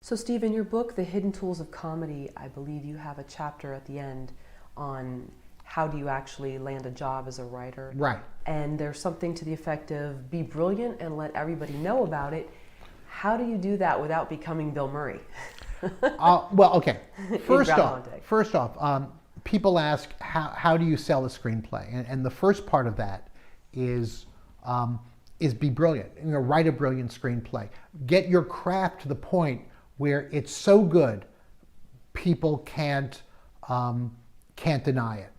So, Steve, in your book, The Hidden Tools of Comedy, I believe you have a chapter at the end on how do you actually land a job as a writer. Right. And there's something to the effect of be brilliant and let everybody know about it. How do you do that without becoming Bill Murray? Well, okay. First Groundhog Day. People ask, how do you sell a screenplay? And the first part of that is be brilliant. Write a brilliant screenplay. Get your craft to the point where it's so good, people can't deny it.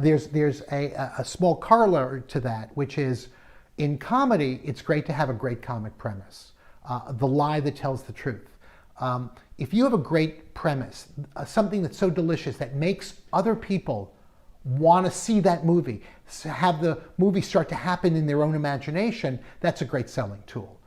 There's a small corollary to that, which is in comedy, it's great to have a great comic premise, the lie that tells the truth. If you have a great premise, something that's so delicious that makes other people want to see that movie, have the movie start to happen in their own imagination, that's a great selling tool.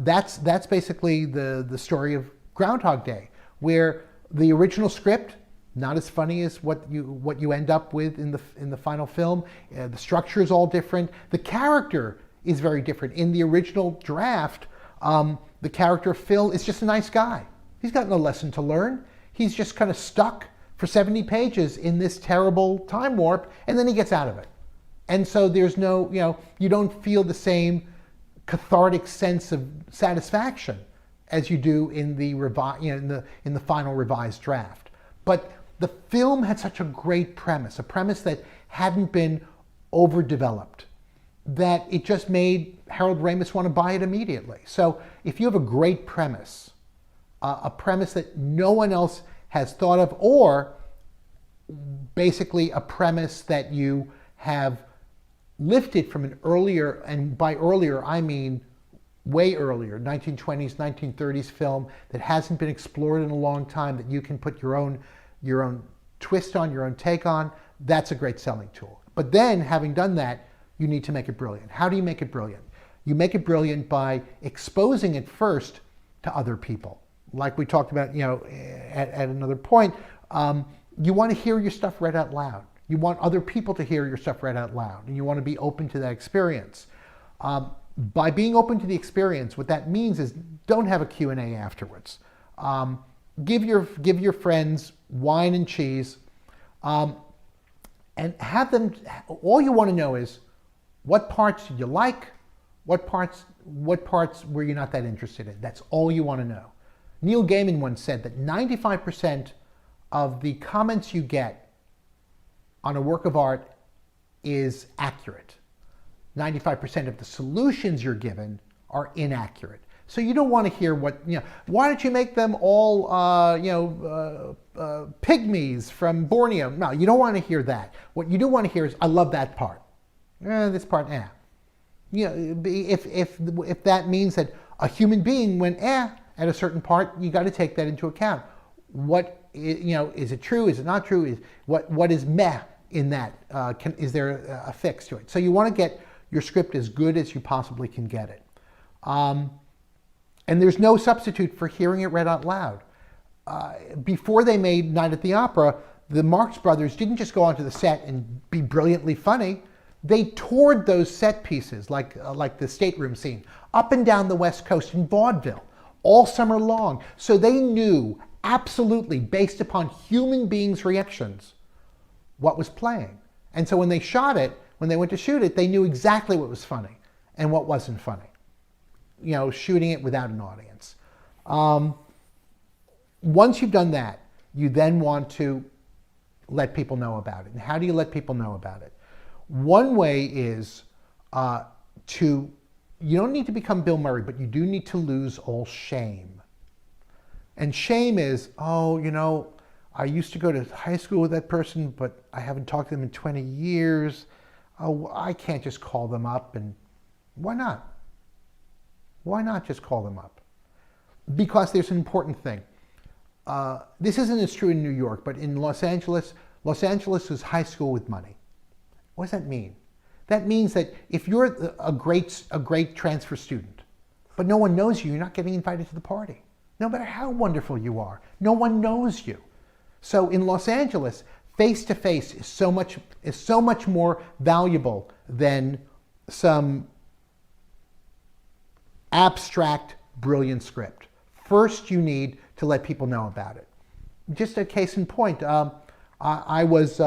That's basically the story of Groundhog Day, where the original script, not as funny as what you end up with in the final film. The structure is all different. The character is very different. In the original draft, the character of Phil is just a nice guy. He's got no lesson to learn. He's just kind of stuck for 70 pages in this terrible time warp, and then he gets out of it. And so there's no, you don't feel the same cathartic sense of satisfaction as you do in the in the final revised draft. But the film had such a great premise, a premise that hadn't been overdeveloped, that it just made Harold Ramis want to buy it immediately. So if you have a great premise, a premise that no one else has thought of, or basically a premise that you have lifted from an earlier, and by earlier I mean way earlier, 1920s, 1930s film that hasn't been explored in a long time, that you can put your own twist on, your own take on, that's a great selling tool. But then, having done that, you need to make it brilliant. How do you make it brilliant? You make it brilliant by exposing it first to other people. Like we talked about, at another point, you want to hear your stuff read out loud. You want other people to hear your stuff read out loud, and you want to be open to that experience. By being open to the experience, what that means is don't have a Q&A afterwards. Give your friends wine and cheese, and have them. All you want to know is what parts did you like, what parts were you not that interested in. That's all you want to know. Neil Gaiman once said that 95% of the comments you get on a work of art is accurate. 95% of the solutions you're given are inaccurate. So you don't want to hear why don't you make them all, pygmies from Borneo? No, you don't want to hear that. What you do want to hear is, I love that part. This part, if that means that a human being went, at a certain part, you got to take that into account. What, is it true? Is it not true? What is meh in that? Is there a fix to it? So you want to get your script as good as you possibly can get it. And there's no substitute for hearing it read out loud. Before they made Night at the Opera, the Marx Brothers didn't just go onto the set and be brilliantly funny. They toured those set pieces, like the stateroom scene, up and down the West Coast in vaudeville, all summer long. So they knew absolutely, based upon human beings' reactions, what was playing. And so when they shot it, when they went to shoot it, they knew exactly what was funny and what wasn't funny. Shooting it without an audience. Once you've done that, you then want to let people know about it. And how do you let people know about it? One way is you don't need to become Bill Murray, but you do need to lose all shame. And shame is, I used to go to high school with that person, but I haven't talked to them in 20 years. Oh, I can't just call them up. And why not? Why not just call them up? Because there's an important thing. This isn't as true in New York, but in Los Angeles is high school with money. What does that mean? That means that if you're a great transfer student, but no one knows you, you're not getting invited to the party. No matter how wonderful you are, no one knows you. So in Los Angeles, face-to-face is so much more valuable than some abstract, brilliant script. First, you need to let people know about it. Just a case in point, I was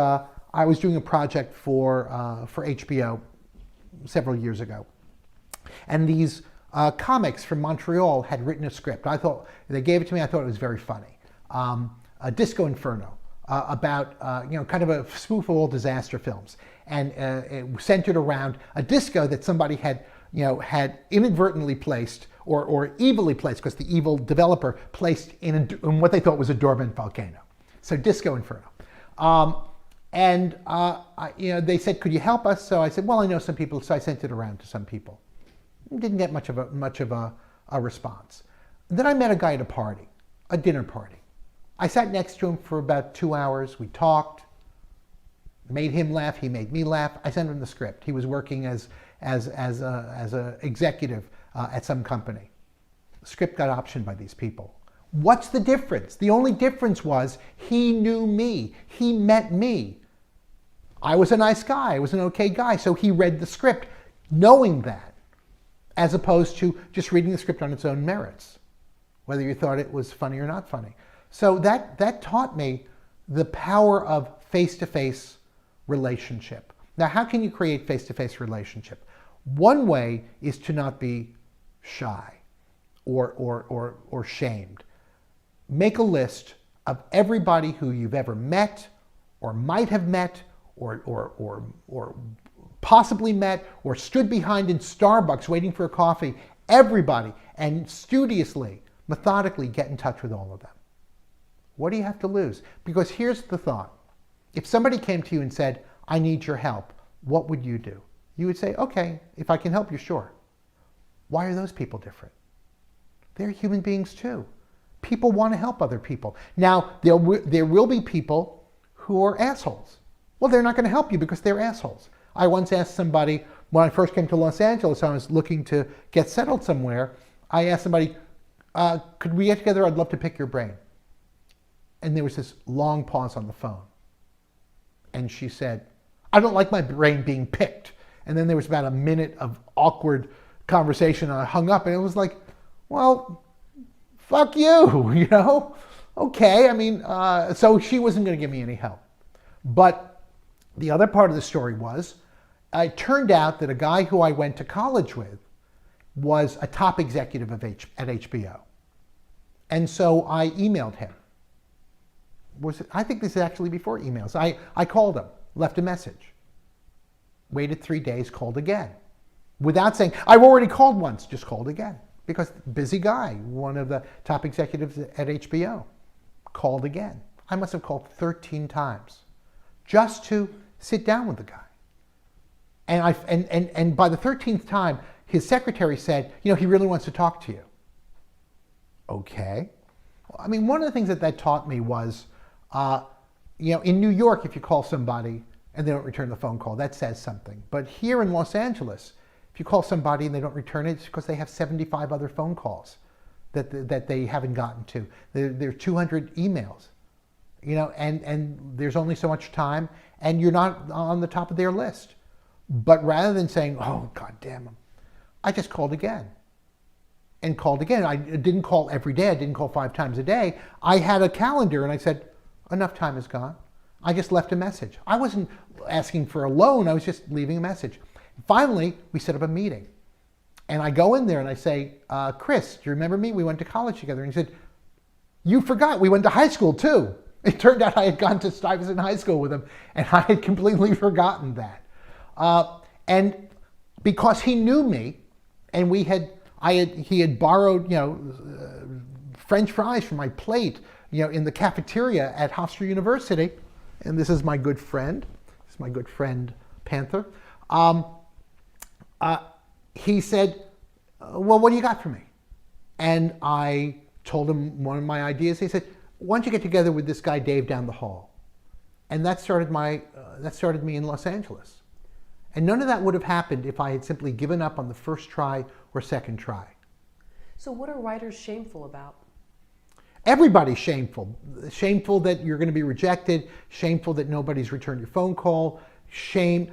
doing a project for HBO several years ago, and these comics from Montreal had written a script. I thought they gave it to me. I thought it was very funny. A Disco Inferno about kind of a spoof of all disaster films, and it centered around a disco that somebody had inadvertently placed or evilly placed, because the evil developer placed in what they thought was a dormant volcano. So Disco Inferno. They said, could you help us? So I said, well, I know some people, so I sent it around to some people. Didn't get much of a response. Then I met a guy at a party, a dinner party. I sat next to him for about 2 hours. We talked, made him laugh, he made me laugh. I sent him the script. He was working as a executive at some company. The script got optioned by these people. What's the difference? The only difference was he knew me. He met me. I was a nice guy. I was an okay guy. So he read the script knowing that, as opposed to just reading the script on its own merits, whether you thought it was funny or not funny. So that taught me the power of face-to-face relationship. Now, how can you create face-to-face relationship? One way is to not be shy or shamed. Make a list of everybody who you've ever met or might have met or possibly met or stood behind in Starbucks waiting for a coffee. Everybody, and studiously, methodically get in touch with all of them. What do you have to lose? Because here's the thought. If somebody came to you and said, I need your help, what would you do? You would say, okay, if I can help you, sure. Why are those people different? They're human beings too. People want to help other people. Now, there will be people who are assholes. Well, they're not going to help you because they're assholes. I once asked somebody, when I first came to Los Angeles, I was looking to get settled somewhere. I asked somebody, could we get together? I'd love to pick your brain. And there was this long pause on the phone. And she said, I don't like my brain being picked. And then there was about a minute of awkward conversation, and I hung up, and it was like, well, fuck you, Okay, so she wasn't going to give me any help. But the other part of the story was, it turned out that a guy who I went to college with was a top executive at HBO. And so I emailed him. I think this is actually before emails. I called him, left a message, waited 3 days, called again. Without saying, I've already called once, just called again. Because busy guy, one of the top executives at HBO, called again. I must have called 13 times just to sit down with the guy. And by the 13th time, his secretary said, he really wants to talk to you. Okay. One of the things that taught me was, in New York, if you call somebody and they don't return the phone call, that says something. But here in Los Angeles, if you call somebody and they don't return it, it's because they have 75 other phone calls that they haven't gotten to. There are 200 emails, and there's only so much time, and you're not on the top of their list. But rather than saying, oh, God damn them, I just called again. And called again. I didn't call every day. I didn't call 5 times a day. I had a calendar, and I said, enough time is gone. I just left a message. I wasn't asking for a loan. I was just leaving a message. Finally, we set up a meeting. And I go in there and I say, Chris, do you remember me? We went to college together. And he said, you forgot. We went to high school too. It turned out I had gone to Stuyvesant High School with him, and I had completely forgotten that. And because he knew me, and he had borrowed, French fries from my plate, in the cafeteria at Hofstra University. And this is my good friend. This is my good friend, Panther. He said, well, what do you got for me? And I told him one of my ideas. He said, why don't you get together with this guy, Dave, down the hall? And that started me in Los Angeles. And none of that would have happened if I had simply given up on the first try or second try. So what are writers shameful about? Everybody's shameful. Shameful that you're going to be rejected. Shameful that nobody's returned your phone call. Shamed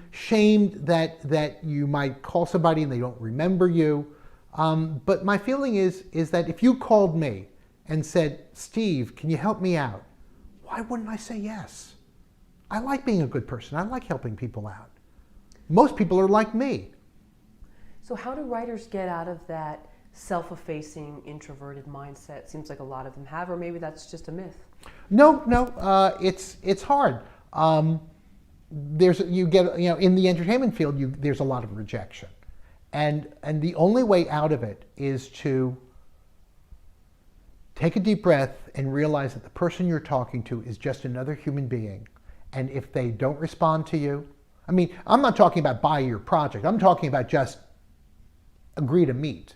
that you might call somebody and they don't remember you. But my feeling is that if you called me and said, Steve, can you help me out? Why wouldn't I say yes? I like being a good person. I like helping people out. Most people are like me. So how do writers get out of that self-effacing, introverted mindset? Seems like a lot of them have, or maybe that's just a myth. No, it's hard. You get, in the entertainment field, there's a lot of rejection, and the only way out of it is to take a deep breath and realize that the person you're talking to is just another human being, and if they don't respond to you, I mean, I'm not talking about buy your project. I'm talking about just agree to meet.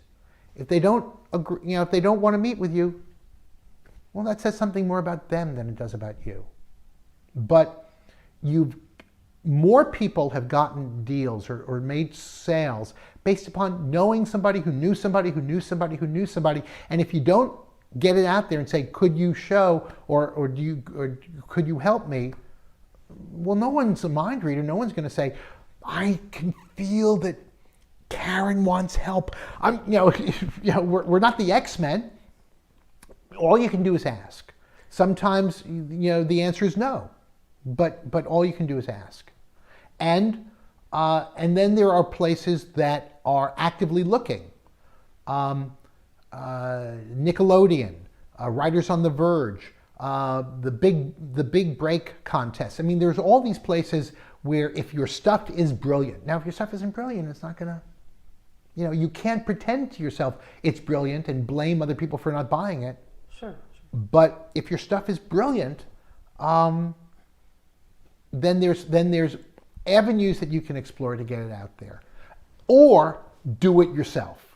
If they don't agree, if they don't want to meet with you, well, that says something more about them than it does about you. But more people have gotten deals or made sales based upon knowing somebody who knew somebody who knew somebody who knew somebody. And if you don't get it out there and say, could you show or could you help me? Well, no one's a mind reader. No one's going to say, I can feel that Karen wants help. We're not the X-Men. All you can do is ask. Sometimes, the answer is no, but all you can do is ask. And then there are places that are actively looking. Nickelodeon, Writers on the Verge, the big break contest. I mean, there's all these places where if your stuff is brilliant. Now, if your stuff isn't brilliant, it's not gonna, you can't pretend to yourself it's brilliant and blame other people for not buying it. Sure. But if your stuff is brilliant, then there's avenues that you can explore to get it out there, or do it yourself.